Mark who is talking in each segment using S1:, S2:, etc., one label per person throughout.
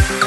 S1: नमस्कार,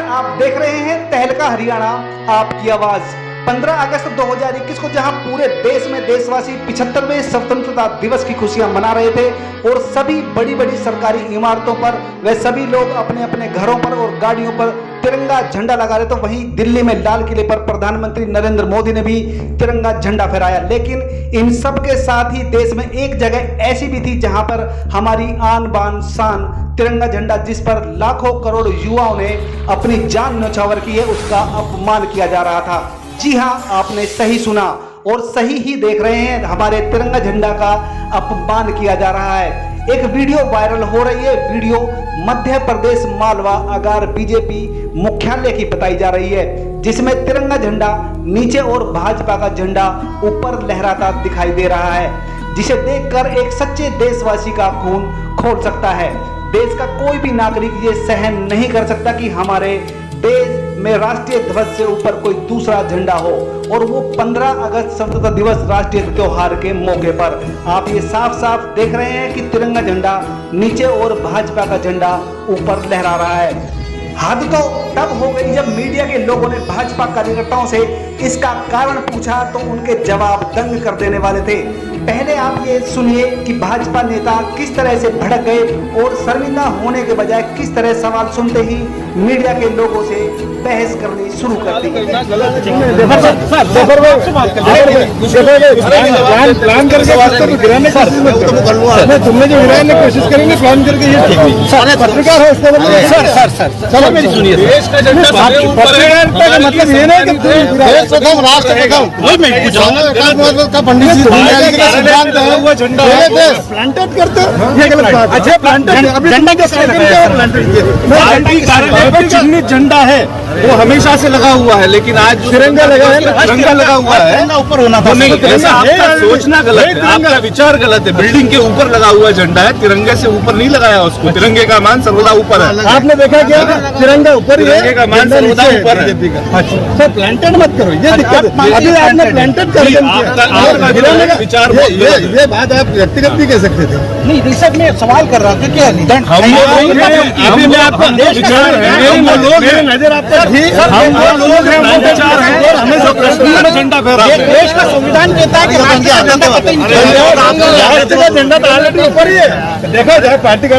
S1: आप देख रहे हैं तहलका हरियाणा, आपकी आवाज। 15 अगस्त 2021 को जहां पूरे देश में देशवासी 75वें स्वतंत्रता दिवस की खुशियां मना रहे थे और सभी बड़ी बड़ी सरकारी इमारतों पर वे सभी लोग अपने अपने घरों पर और गाड़ियों पर तिरंगा झंडा लगा रहे, तो वहीं दिल्ली में लाल किले पर प्रधानमंत्री नरेंद्र मोदी ने भी तिरंगा झंडा फहराया। लेकिन इन सब के साथ ही देश में एक जगह ऐसी भी थी जहां पर हमारी आन बान शान तिरंगा झंडा, जिस पर लाखों करोड़ युवाओं ने अपनी जान न्यौछावर की है, उसका अपमान किया जा रहा था। जी हां, आपने सही सुना और सही ही देख रहे हैं, हमारे तिरंगा झंडा का अपमान किया जा रहा है। एक वीडियो वायरल हो रही है। वीडियो मध्य प्रदेश मालवा अगार बीजेपी मुख्यालय की बताई जा रही है, जिसमें तिरंगा झंडा नीचे और भाजपा का झंडा ऊपर लहराता दिखाई दे रहा है, जिसे देखकर एक सच्चे देशवासी का खून खौल सकता है। देश का कोई भी नागरिक ये सहन नहीं कर सकता कि हमारे देश में राष्ट्रीय ध्वज से ऊपर कोई दूसरा झंडा हो, और वो 15 अगस्त स्वतंत्रता दिवस राष्ट्रीय त्योहार के मौके पर। आप ये साफ साफ देख रहे हैं कि तिरंगा झंडा नीचे और भाजपा का झंडा ऊपर लहरा रहा है। हद तो तब हो गई जब मीडिया के लोगों ने भाजपा कार्यकर्ताओं से इसका कारण पूछा तो उनके जवाब दंग कर देने वाले थे। पहले आप ये सुनिए कि भाजपा नेता किस तरह से भड़क गए और शर्मिंदा होने के बजाय किस तरह सवाल सुनते ही मीडिया के लोगों से बहस करनी शुरू कर दी।
S2: प्लान करके तुमने जो गिराने की कोशिश करेंगे, प्लान करके ये पत्रकार हो उसको सर मेरी सुनिए। देश का झंडा पत्रकार का मतलब ये नहीं कि देश प्रथम राष्ट्र प्रथम पंडित जी हुआ झंडा प्लांटेड करते ये गलत बात। अच्छा, प्लांटेड झंडा कैसे लगाया? चिन्हित झंडा है, वो हमेशा से लगा हुआ है, लेकिन आज तिरंगा लगा है, तिरंगा लगा हुआ है, ऊपर होना था। आपका सोचना गलत है, आपका विचार गलत है। बिल्डिंग के ऊपर लगा हुआ झंडा है, तिरंगे से ऊपर नहीं लगाया उसको। तिरंगे का मान सर्वदा ऊपर है। आपने देखा क्या? तिरंगा ऊपर ही है, तिरंगे का मान सर्वदा ऊपर है। सर प्लांटेड मत करो, ये दिक्कत। अभी आपने प्लांटेड कर दिया विचार। ये बात आप व्यक्तिगत भी कह सकते थे। नहीं, रिसर्च में सवाल कर रहा था क्या अभी मैं आपका विचार है, नजर आपका हमें जो प्रश्न झंडा फहरा, देश का संविधान कहता है कि झंडा तो ऑलरेडी ऊपर ही है। देखा जाए पार्टी कर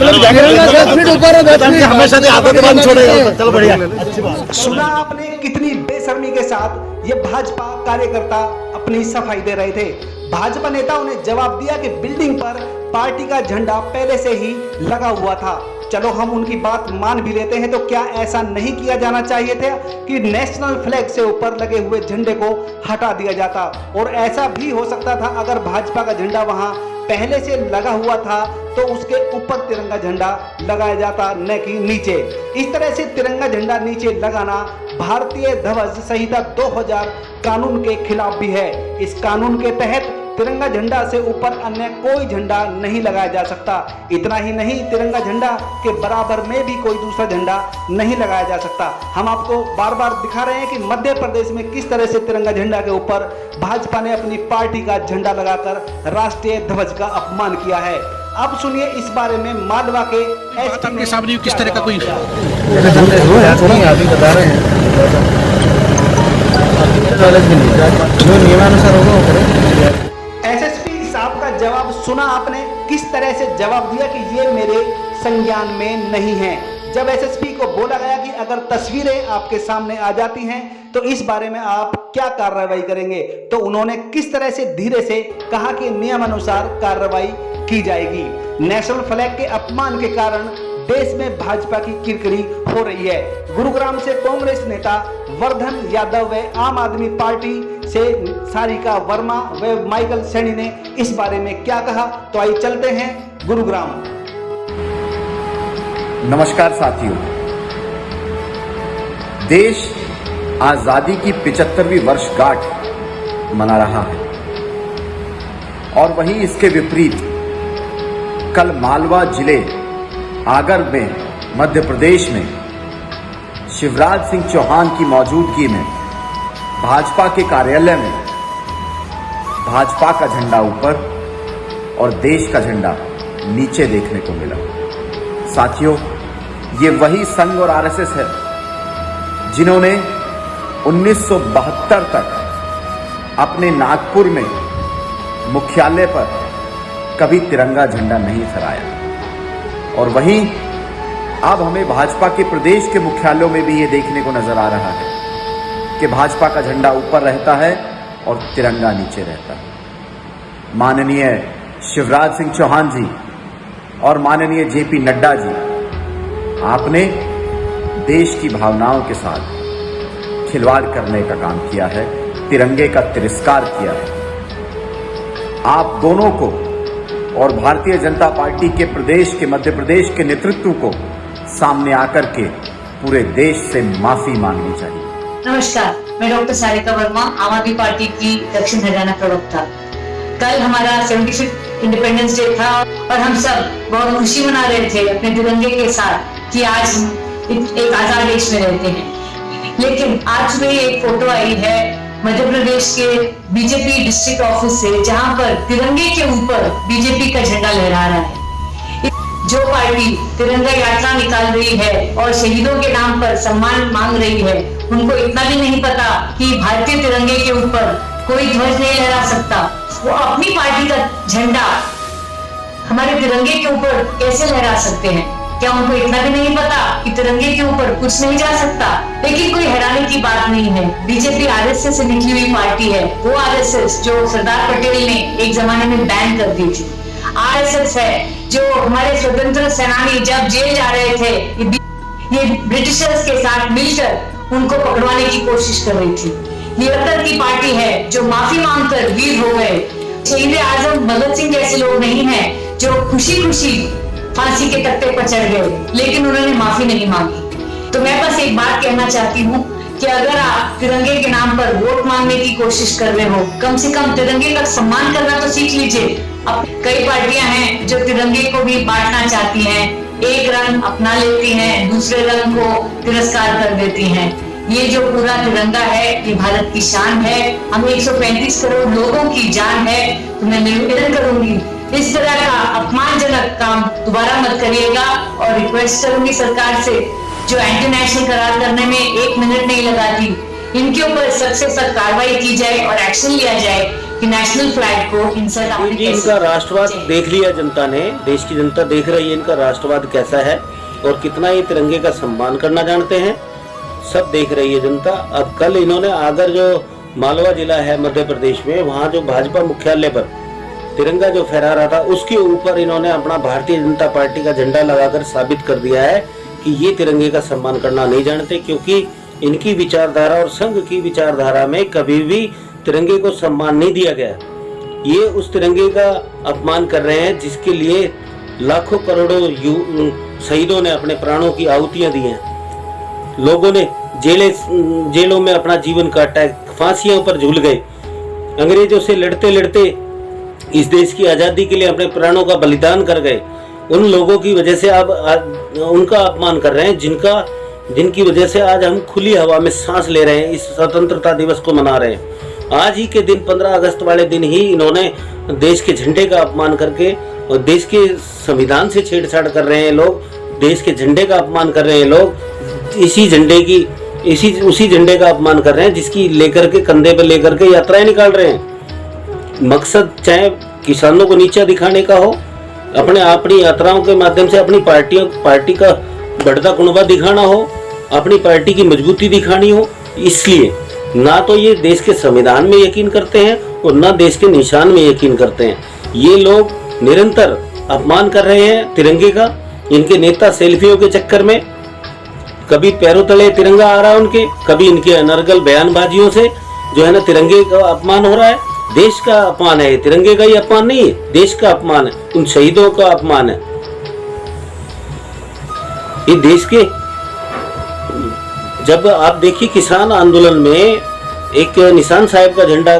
S2: हमेशा आदत छोड़ेगा। चलो बढ़िया, अच्छी बात।
S1: सुना आपने कितनी बेशर्मी के साथ ये भाजपा कार्यकर्ता अपनी सफाई दे रहे थे। भाजपा नेताओं ने जवाब दिया कि बिल्डिंग पर पार्टी का झंडा पहले से ही लगा हुआ था। चलो हम उनकी बात मान भी लेते हैं, तो क्या ऐसा नहीं किया जाना चाहिए था कि नेशनल फ्लैग से ऊपर लगे हुए झंडे को हटा दिया जाता? और ऐसा भी हो सकता था अगर भाजपा का झंडा वहां पहले से लगा हुआ था तो उसके ऊपर तिरंगा झंडा लगाया जाता, न कि नीचे। इस तरह से तिरंगा झंडा नीचे लगाना भारतीय ध्वज संहिता 2000 कानून के खिलाफ भी है। इस कानून के तहत तिरंगा झंडा से ऊपर अन्य कोई झंडा नहीं लगाया जा सकता। इतना ही नहीं, तिरंगा झंडा के बराबर में भी कोई दूसरा झंडा नहीं लगाया जा सकता। हम आपको बार बार दिखा रहे हैं कि मध्य प्रदेश में किस तरह से तिरंगा झंडा के ऊपर भाजपा ने अपनी पार्टी का झंडा लगाकर राष्ट्रीय ध्वज का अपमान किया है। अब सुनिए इस बारे में मालवा के
S3: आपके सामने किस तरह का कोई
S2: बता रहे हैं, जो नियमानुसार होगा वो करें।
S1: एसएसपी साहब का जवाब सुना आपने, किस तरह से जवाब दिया कि ये मेरे संज्ञान में नहीं है। जब एसएसपी को बोला गया कि अगर तस्वीरें आपके सामने आ जाती हैं तो इस बारे में आप क्या कार्रवाई करेंगे, तो उन्होंने किस तरह से धीरे से कहा कि नियमानुसार कार्रवाई की जाएगी। नेशनल फ्लैग के अपमान के कारण देश में भाजपा की किरकिरी हो रही है। गुरुग्राम से कांग्रेस नेता वर्धन यादव व आम आदमी पार्टी से सारिका वर्मा व माइकल सैनी ने इस बारे में क्या कहा, तो आइए चलते हैं गुरुग्राम।
S4: नमस्कार साथियों, देश आजादी की 75वीं वर्षगांठ मना रहा है और वहीं इसके विपरीत कल मालवा जिले आगर में मध्य प्रदेश में शिवराज सिंह चौहान की मौजूदगी में भाजपा के कार्यालय में भाजपा का झंडा ऊपर और देश का झंडा नीचे देखने को मिला। साथियों, ये वही संघ और आरएसएस है जिन्होंने 1972 तक अपने नागपुर में मुख्यालय पर कभी तिरंगा झंडा नहीं फहराया, और वहीं अब हमें भाजपा के प्रदेश के मुख्यालयों में भी ये देखने को नजर आ रहा है कि भाजपा का झंडा ऊपर रहता है और तिरंगा नीचे रहता है। माननीय शिवराज सिंह चौहान जी और माननीय जेपी नड्डा जी, आपने देश की भावनाओं के साथ खिलवाड़ करने का काम किया है, तिरंगे का तिरस्कार किया है। आप दोनों को और भारतीय जनता पार्टी के प्रदेश के मध्य प्रदेश के नेतृत्व को सामने आकर के पूरे देश से माफी मांगनी चाहिए।
S5: नमस्कार, मैं डॉक्टर सारिका वर्मा, आम आदमी पार्टी की दक्षिण हरियाणा प्रवक्ता। कल हमारा 75 इंडिपेंडेंस डे था और हम सब बहुत खुशी मना रहे थे अपने तिरंगे के साथ कि आज हम एक आजाद देश में रहते हैं। लेकिन आज सुबह एक फोटो आई है मध्य प्रदेश के बीजेपी डिस्ट्रिक्ट ऑफिस से, जहां पर तिरंगे के ऊपर बीजेपी का झंडा लहरा रहा है। जो पार्टी तिरंगा यात्रा निकाल रही है और शहीदों के नाम पर सम्मान मांग रही है, उनको इतना भी नहीं पता कि भारतीय तिरंगे के ऊपर कोई ध्वज नहीं लहरा सकता। वो अपनी पार्टी का झंडा हमारे तिरंगे के ऊपर कैसे लहरा सकते हैं? क्या उनको इतना भी नहीं पता कि तिरंगे के ऊपर कुछ नहीं जा सकता? लेकिन कोई हैरानी की बात नहीं है, बीजेपी आरएसएस से निकली हुई पार्टी है। वो आरएसएस जो सरदार पटेल ने एक जमाने में बैन कर दी थी, आरएसएस है जो हमारे स्वतंत्र सेनानी जब जेल जा रहे थे, ये ब्रिटिशर्स के साथ मिलकर उनको पकड़वाने की कोशिश कर रही थी। निरंतर की पार्टी है जो माफी मांगकर वीर हो गए। शहीद आजम भगत सिंह जैसे लोग नहीं हैं जो खुशी खुशी फांसी के तख्ते पर चढ़ गए, लेकिन उन्होंने माफी नहीं मांगी। तो मैं बस एक बात कहना चाहती हूँ कि अगर आप तिरंगे के नाम पर वोट मांगने की कोशिश कर रहे हो, कम से कम तिरंगे का सम्मान करना तो सीख लीजिए। अब कई पार्टियां हैं जो तिरंगे को भी बांटना चाहती हैं, एक रंग अपना लेती हैं, दूसरे रंग को तिरस्कार कर देती हैं। ये जो पूरा तिरंगा है ये भारत की शान है, हम 135 करोड़ लोगों की जान है। तो मैं निवेदन करूंगी, इस तरह का अपमानजनक काम दोबारा मत करिएगा, और रिक्वेस्ट करूंगी सरकार से, जो एंटी नेशनल करार करने में 1 मिनट नहीं लगाती, इनके ऊपर सख्त से सख्त कार्रवाई की जाए और एक्शन लिया जाए कि नेशनल फ्लैग को इंसर्ट।
S6: इनका राष्ट्रवाद देख लिया जनता ने, देश की जनता देख रही है इनका राष्ट्रवाद कैसा है और कितना ये तिरंगे का सम्मान करना जानते हैं, सब देख रही है जनता। अब कल इन्होंने आगर जो मालवा जिला है मध्य प्रदेश में, वहाँ जो भाजपा मुख्यालय पर तिरंगा जो फहरा रहा था, उसके ऊपर इन्होंने अपना भारतीय जनता पार्टी का झंडा लगाकर साबित कर दिया है कि ये तिरंगे का सम्मान करना नहीं जानते, क्योंकि इनकी विचारधारा और संघ की विचारधारा में कभी भी तिरंगे को सम्मान नहीं दिया गया। ये उस तिरंगे का अपमान कर रहे हैं जिसके लिए लाखों करोड़ों शहीदों ने अपने प्राणों की आहुतियां दी हैं। लोगों ने जेलों में अपना जीवन काटा है, फांसियों पर झूल गए, अंग्रेजों से लड़ते लड़ते इस देश की आजादी के लिए अपने प्राणों का बलिदान कर गए। उन लोगों की वजह से आप उनका अपमान कर रहे हैं, जिनकी वजह से आज हम खुली हवा में सांस ले रहे हैं, इस स्वतंत्रता दिवस को मना रहे हैं। आज ही के दिन 15 अगस्त वाले दिन ही इन्होंने देश के झंडे का अपमान करके और देश के संविधान से छेड़छाड़ कर रहे हैं लोग, देश के झंडे का अपमान कर रहे हैं लोग, उसी झंडे का अपमान कर रहे हैं जिसकी लेकर के कंधे पे लेकर के यात्राएं निकाल रहे हैं। मकसद चाहे किसानों को नीचा दिखाने का हो, अपनी यात्राओं के माध्यम से अपनी पार्टी का बढ़ता कुनबा दिखाना हो, अपनी पार्टी की मजबूती दिखानी हो, इसलिए ना तो ये देश के संविधान में यकीन करते हैं और ना देश के निशान में यकीन करते हैं। ये लोग निरंतर अपमान कर रहे हैं तिरंगे का। इनके नेता सेल्फियों के चक्कर में कभी पैरों तले तिरंगा आ रहा है उनके, कभी इनके अनर्गल बयानबाजियों से जो है ना तिरंगे का अपमान हो रहा है। देश का अपमान है, तिरंगे का ही अपमान नहीं है, देश का अपमान है, उन शहीदों का अपमान है। ये देश के, जब आप देखिए किसान आंदोलन में एक निशान साहब का झंडा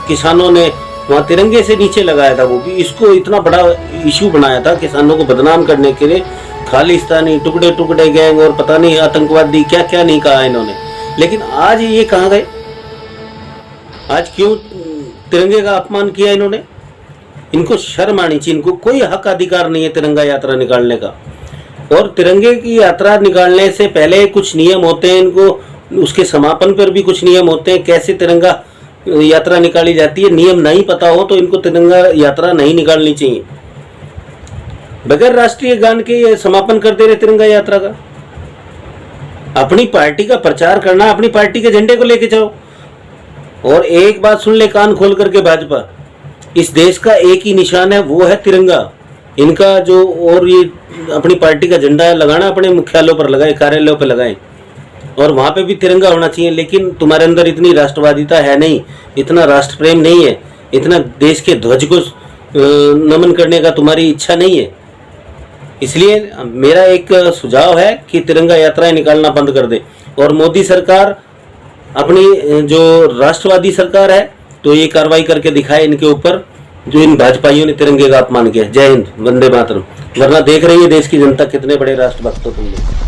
S6: किसानों ने वहां तिरंगे से नीचे लगाया था, वो भी इसको इतना बड़ा इशू बनाया था किसानों को बदनाम करने के लिए खालिस्तानी, टुकड़े टुकड़े गैंग और पता नहीं आतंकवादी क्या क्या नहीं कहा इन्होंने। लेकिन आज ये कहाँ गए? आज क्यों तिरंगे का अपमान किया इन्होंने? इनको शर्म आनी चाहिए। इनको कोई हक अधिकार नहीं है तिरंगा यात्रा निकालने का। और तिरंगे की यात्रा निकालने से पहले कुछ नियम होते हैं, इनको उसके समापन पर भी कुछ नियम होते हैं, कैसे तिरंगा यात्रा निकाली जाती है। नियम नहीं पता हो तो इनको तिरंगा यात्रा नहीं निकालनी चाहिए। बगैर राष्ट्रीय गान के ये समापन कर दे रहे तिरंगा यात्रा का। अपनी पार्टी का प्रचार करना, अपनी पार्टी के झंडे को लेके जाओ। और एक बात सुन ले कान खोल करके भाजपा, इस देश का एक ही निशान है, वो है तिरंगा। इनका जो और ये अपनी पार्टी का झंडा लगाना अपने मुख्यालयों पर लगाए, कार्यालयों पर लगाए और वहां पे भी तिरंगा होना चाहिए। लेकिन तुम्हारे अंदर इतनी राष्ट्रवादिता है नहीं, इतना राष्ट्र प्रेम नहीं है, इतना देश के ध्वज को नमन करने का तुम्हारी इच्छा नहीं है। इसलिए मेरा एक सुझाव है कि तिरंगा यात्राएं निकालना बंद कर दे। और मोदी सरकार अपनी जो राष्ट्रवादी सरकार है तो ये कार्रवाई करके दिखाए इनके ऊपर, जो इन भाजपाइयों ने तिरंगे का अपमान किया। जय हिंद, वंदे मातरम। वरना देख रही है देश की जनता कितने बड़े राष्ट्रभक्त हो तुम लोग।